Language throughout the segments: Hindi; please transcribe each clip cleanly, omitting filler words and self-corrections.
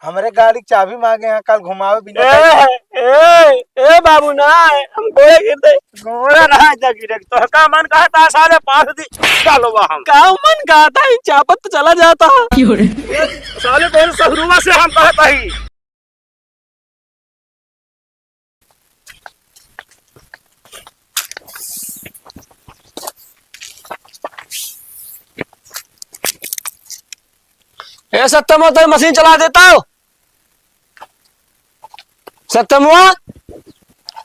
हमरे गाड़ी की चाबी मांगे हैं कल घुमावे बिना बाबू ना हम गोड़े गिरते गोड़ा रहा जा गिरे तो का मन कहा था साले पास दी चलो हम का मन कहा था चापत तो चला जाता साले पहले सहरुआ से हम कहता ही ए सत्यम तो मशीन चला देता हो सत्यम हुआ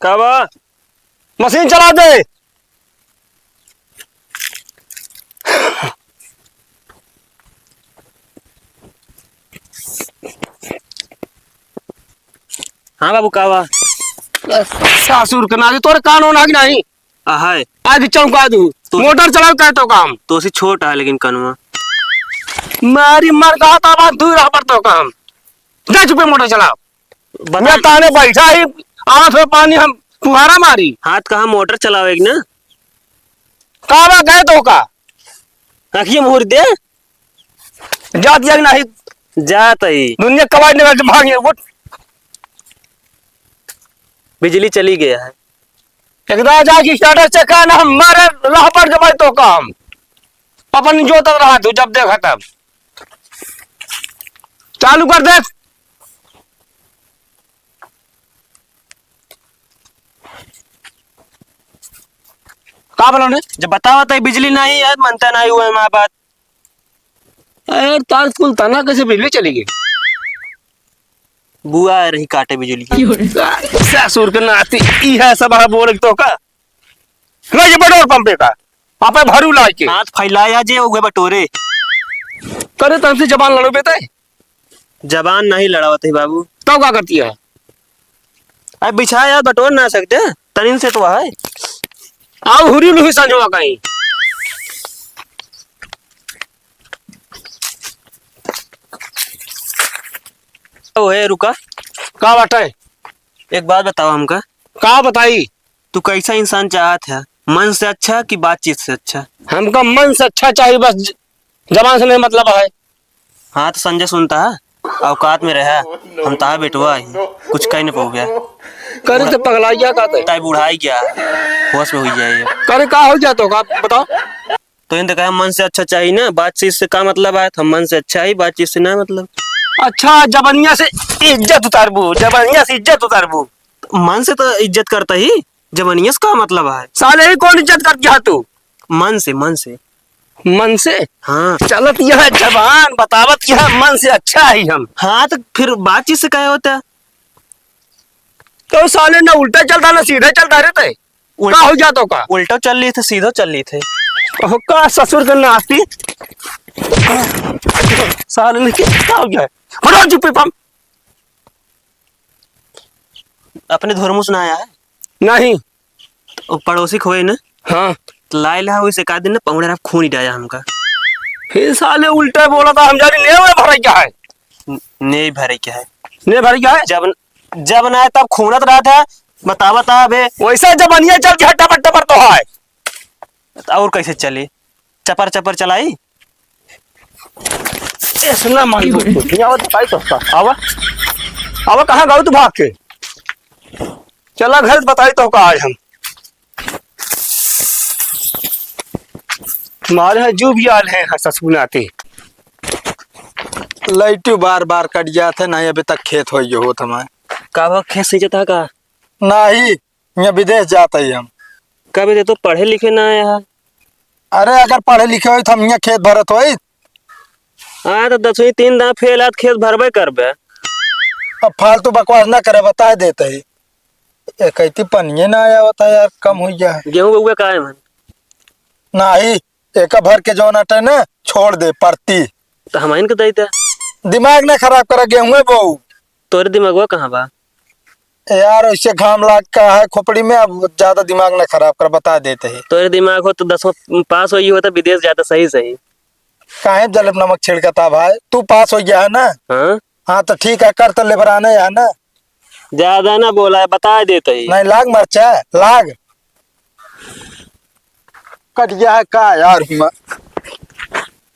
कब मशीन चला दे हाँ बाबू कावा सासुर के नादी तोरे कानून आगे नहीं हाय आगे चौंका दू मोटर चलाओ कह तो काम तो सी छोटा है लेकिन कनुआ मारी मर कहा था बात दूर रहा पर तो काम जा चुपे मोटर चलाओ मैं ताने बैठा ही आंख में पानी हम तुम्हारा मारी हाथ कहाँ मोटर चलावेगी ना कावा गए तो का आखिए मुहूर्त दे जा दिया नहीं जात ही दुनिया कबाड़ निकाल के भागे वो बिजली चली गया है एकदा जाके स्टार्टर से कहना हम मारे राह पर के भाई तो काम अपन जो तक रहा तू जब देखा तब चालू कर दे का बोलो ने जब बतावा तो बिजली नहीं है मनता नहीं हुआ हमारे बात यार तार स्कूल तना कैसे बिजली चली गई बुआ आ रही काटे बिजली की ससुर के नाती ई है सब बोल तो का ले जे पेट्रोल पंप पे का आपे भरू ला के हाथ फैलाया जे उगे बटोरे करे तब से जबान लड़ो बेटे जबान नहीं लड़ावत है बाबू तो क्या करती है अब बिछाया बटोर ना सकते तनिन से तो है आओ हुरी लुही संजवा कहीं ओ है रुका का बात है एक बात बताओ हमका का बताई तू कैसा इंसान चाहत है मन से अच्छा कि बातचीत से अच्छा हमका मन से अच्छा चाहिए बस जबान से नहीं मतलब है हाँ तो संजय सुनता है औकात में रहा हम ताहा बेटवा ही कुछ कह नहीं पाओ गया करे तो पगलाइया का ताई बुढ़ाई गया होश में हुई जाए करे का हो जातो का बताओ तो इन कहा मन से अच्छा चाहिए ना बातचीत से का मतलब है हम मन से अच्छा ही बातचीत से ना मतलब अच्छा जबनिया से इज्जत उतारबू जबनिया से इज्जत उतारबू मन से तो इज्जत करता ही जबनिया से का मतलब है साले ही कौन इज्जत कर क्या तू मन से मन से हाँ चलत यह जबान बतावत यह मन से अच्छा ही हम हाँ तो फिर बातचीत से क्या होता है तो साले ना उल्टा चलता ना सीधा चलता रहते का हो जातो का उल्टा चल रही थे सीधा चल रही थे का ससुर के नाती साले ने क्या हो गया हटो चुप पम अपने धर्मों सुनाया है नहीं वो पड़ोसी खोए ना हाँ तो लाइला वैसे का दिन ना पौड़े आप खून ही डाया हमका फिर साले उल्टा बोला था हम जारी ले भरा क्या है नहीं भरे क्या है ने भर क्या है जब ना तब खूनत रहा था बता बे वैसा जबनिया चल के हट्टा पट्टा पर तो है और कैसे चले चपर चपर चलाई सुनना मान भाई तो आवा आवा कहाँ गए तू भाग के चला घर बताई तो का आज हम तुम्हारे यहाँ जो भी आल है ससुर आते लाइट बार बार कट जाते नहीं अभी तक खेत हो गए होत हमारे का खेत से जाता का नहीं यहाँ विदेश जाते ही हम कब दे तो पढ़े लिखे ना आया है अरे अगर पढ़े लिखे हो तो हम यहाँ खेत भरत हो हाँ तो 10वीं 3 दांत फेल आत खेत भरबे करबे अब फालतू बकवास ना करे बता देते ही कहती पनिये ना आया होता यार कम हो गया गेहूं उगे का है मन नहीं एक भर के जो नटे ना छोड़ दे परती तो हम इनके दैता दिमाग ना खराब करा गेहूं बहु तोरे दिमागवा कहाँ बा यार उससे घाम लाग का है खोपड़ी में अब ज्यादा दिमाग ना खराब कर बता देते ही तोरे दिमाग हो तो 10वां पास हो होता विदेश जाता सही सही काहे जलब नमक छिड़कता भाई तू पास हो गया है ना हाँ हाँ तो ठीक है कर तो लेबराना है ना ज्यादा ना बोला है बता देते ही नहीं लाग मरचा लाग कट गया है का यार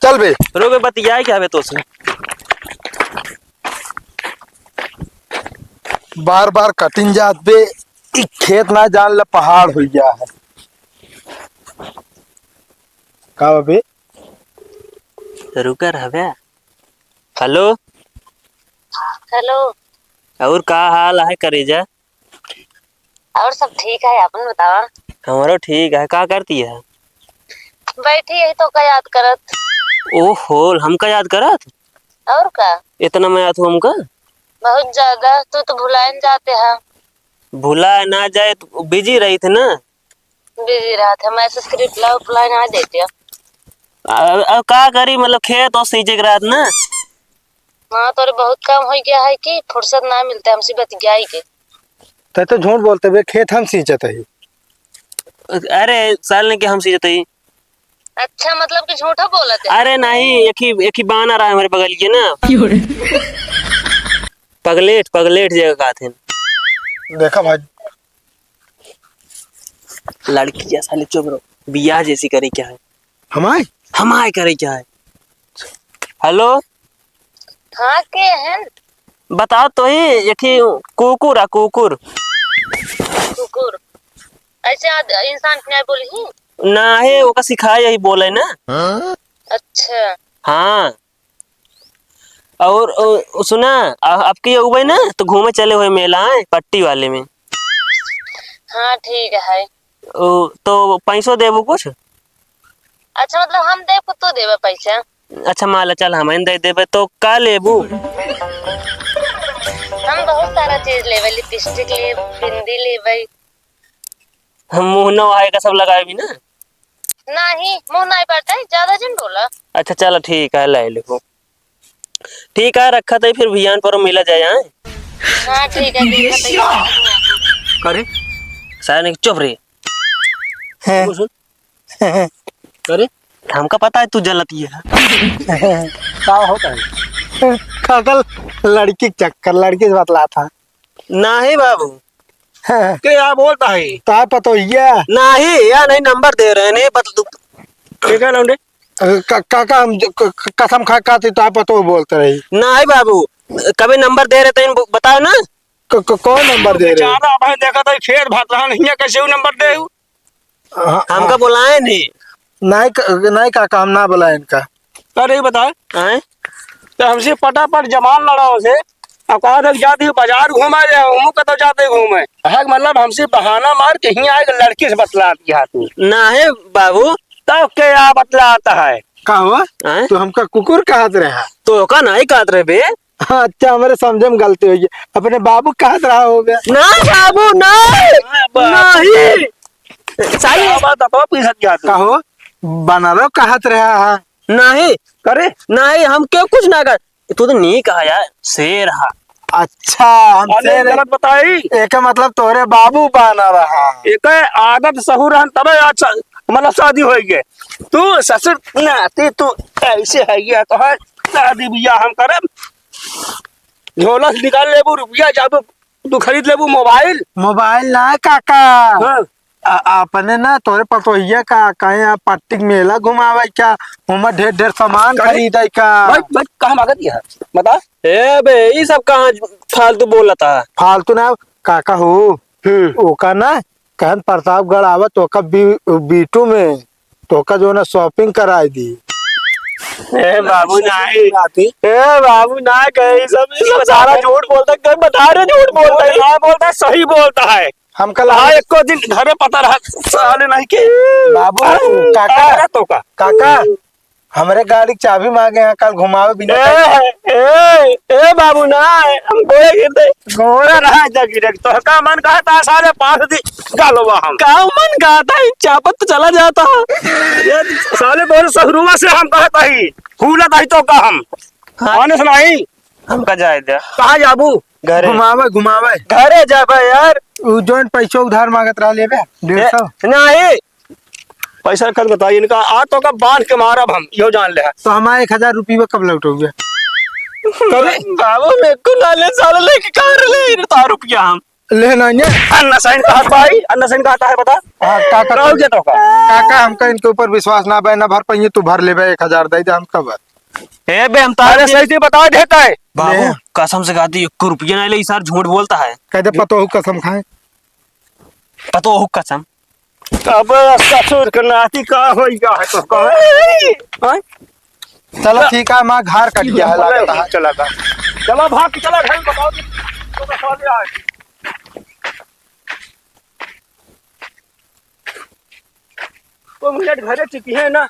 चल बे रोगे बतिया क्या है तो से बार बार कटिंग जात बे इ खेत ना जान ल पहाड़ हो गया है का बे। रुका रहबे। हेलो। हेलो। और का हाल है करेजा? और सब ठीक है, अपन बतावा। हमारो ठीक है। का करती है? बैठी यही तो का याद करत। ओहो, हमका याद करत? और का? इतना मैं याद हूँ हमका? बहुत ज्यादा। तू तो भुलाइन जाते हैं। भुला ना जाए तो बिजी रही थे ना। बिजी रहा था, मैसेज के रिप्लाई ना देते। अब का करी, मतलब खेत और सींचे के रात ना। हाँ, तोरे बहुत काम हो गया है कि फुर्सत ना मिलता हमसे बतियाई के। ते तो झूठ बोलते बे, खेत हम सींचत है। अरे साल ने क्या हम सींचते ही। अच्छा, मतलब कि झूठा बोलत है। अरे नहीं, एक ही बान आ रहा है हमारे बगल के ना। पगलेट जगह का थे। देखा भाई, लड़की जैसा ले चुप रहो। बियाह जैसी करे क्या है? हमारे करे क्या है? हेलो। हाँ के हैं? बताओ तो ही। एक ही कुकुर है, कुकुर। कुकुर ऐसे इंसान के नहीं बोली ना है वो का सिखाया यही बोले ना। अच्छा। हाँ। और सुना, आपके उबे ना तो घूमे चले हुए मेला है पट्टी वाले में। हाँ ठीक है। तो पैसों देबू कुछ? अच्छा, मतलब हम देव को तू देवे पैसा? अच्छा माला चल हम दे देबे तो का लेबू? हम बहुत सारा चीज लेवे, लिपस्टिक ले, बिंदी लेवे। हम मुंह न आए का सब लगाए भी ना। नहीं, मुंह नहीं पड़ता है, ज्यादा जन बोला। अच्छा चलो ठीक है, ले लो। ठीक है, रखा तो फिर भियान पर मिला जाए। हाँ ठीक है, देखा करे सारे ने चुप रही। करे हमका पता है तू जलती है। का होता है कल लड़की के चक्कर, लड़की से बतला था। नहीं बाबू, क्या बोलता है? ता पता ये नहीं या नहीं, नंबर दे रहे हैं बता। ठीक है लौंडे। काका हम कसम खा खाती तो पता बोलते रही। नहीं बाबू, कभी नंबर दे रहे थे बताओ ना। कौन नंबर दे रहे? ज्यादा भाई देखा था खेत भात रहा नहीं है, कैसे वो नंबर दे? हमका बुलाए नहीं। नहीं काका, हम ना बुलाए इनका। अरे बता, आए तो हमसे पटापट जमान लड़ा से अब कहा तक जाती बाजार घूमा जाए, हम तो जाते घूमे है, मतलब हमसे बहाना मार के ही आए लड़की से बतला दिया तू। नहीं बाबू, तब क्या बतला आता है? का हुआ? आए तो हमका कुकुर कहत रहा। तो का नहीं कहते रहे बे। अच्छा, हमारे समझे में गलती हुई, अपने बाबू कहत रहा हो गया। ना बाबू नहीं सारी बात अब पीछे गया तू। कहो बनारो कहत रहा है। नहीं करे नहीं, हम क्यों कुछ ना कर। तू तो नहीं कहा यार, शेर हा। अच्छा, अरे हमसे गलत बताई। एक मतलब तोरे बाबू बना रहा। एक आदत सहूर तब अच्छा मतलब शादी हो गए। तू ससुर नाती तू ऐसे है गया तो है शादी बिया हम करे झोलस निकाल लेबू रुपया जाबू तू खरीद लेबू मोबाइल। मोबाइल ना काका, हाँ। अपने ना तोरे पतोहिया का कहीं पट्टी मेला घुमावे क्या, उमा ढेर ढेर सामान खरीदे का। भाई कहाँ भागत है बता। ए बे ये सब कहाँ फालतू बोला था? फालतू ना काका हो। ओका ना कहन प्रतापगढ़ आवत तो का बीटू में तो का जो ना शॉपिंग कराई दी। ए बाबू नहीं, ए बाबू ना कहे सब सारा झूठ बोलता है, बता रहे झूठ बोलता है। ना बोलता सही बोलता है। हम कल हाँ, एक को दिन घर में पता रहा साले नहीं के बाबू काका तो का काका हमारे गाड़ी की चाबी मांगे हैं कल घुमावे बिना। ए बाबू ना हम गोरे गिरते गोरा रहा जा गिरे तो का मन कहा था सारे पास दी गालो हम का मन कहता है चापत तो चला जाता। ये साले बोल सहरुआ से हम कहता ही फूलत ही तो का हम आने सुनाई हमका जाए दे। कहाँ जाबू? घरे घुमावे घरे जाबे यार। जोन पैसा उधार मांगत रहा लेबे 150। नहीं पैसा रखत बताइए इनका आ तो का बांध के मारब हम यो जान ले। तो हमारे 1000 रुपये कब लौटोगे? कभी बाबू मेरे को नाले साले लेके कहाँ ले तार रुपया हम लेना अन्ना साइन कहा भाई, अन्ना साइन कहता है बता। काका रहो जे तो का काका हमका इनके ऊपर विश्वास ना बे ना भर पाइए, तू भर लेबे 1000 दे दे हम कब। ए बे हम अरे तारे सही से बता देता है। बाबू ले। कसम से कहती 1 रुपया नहीं ले इस यार झूठ बोलता है कहते पतो कसम खाए। पतो हो कसम अब ससुर के नाती का हो गया है तो कहा चलो ठीक है, माँ घर कट गया है लागत है। चला था। चलो भाग के चला घर बताओ तो बता दिया है। तो मिनट घरे चुकी है ना।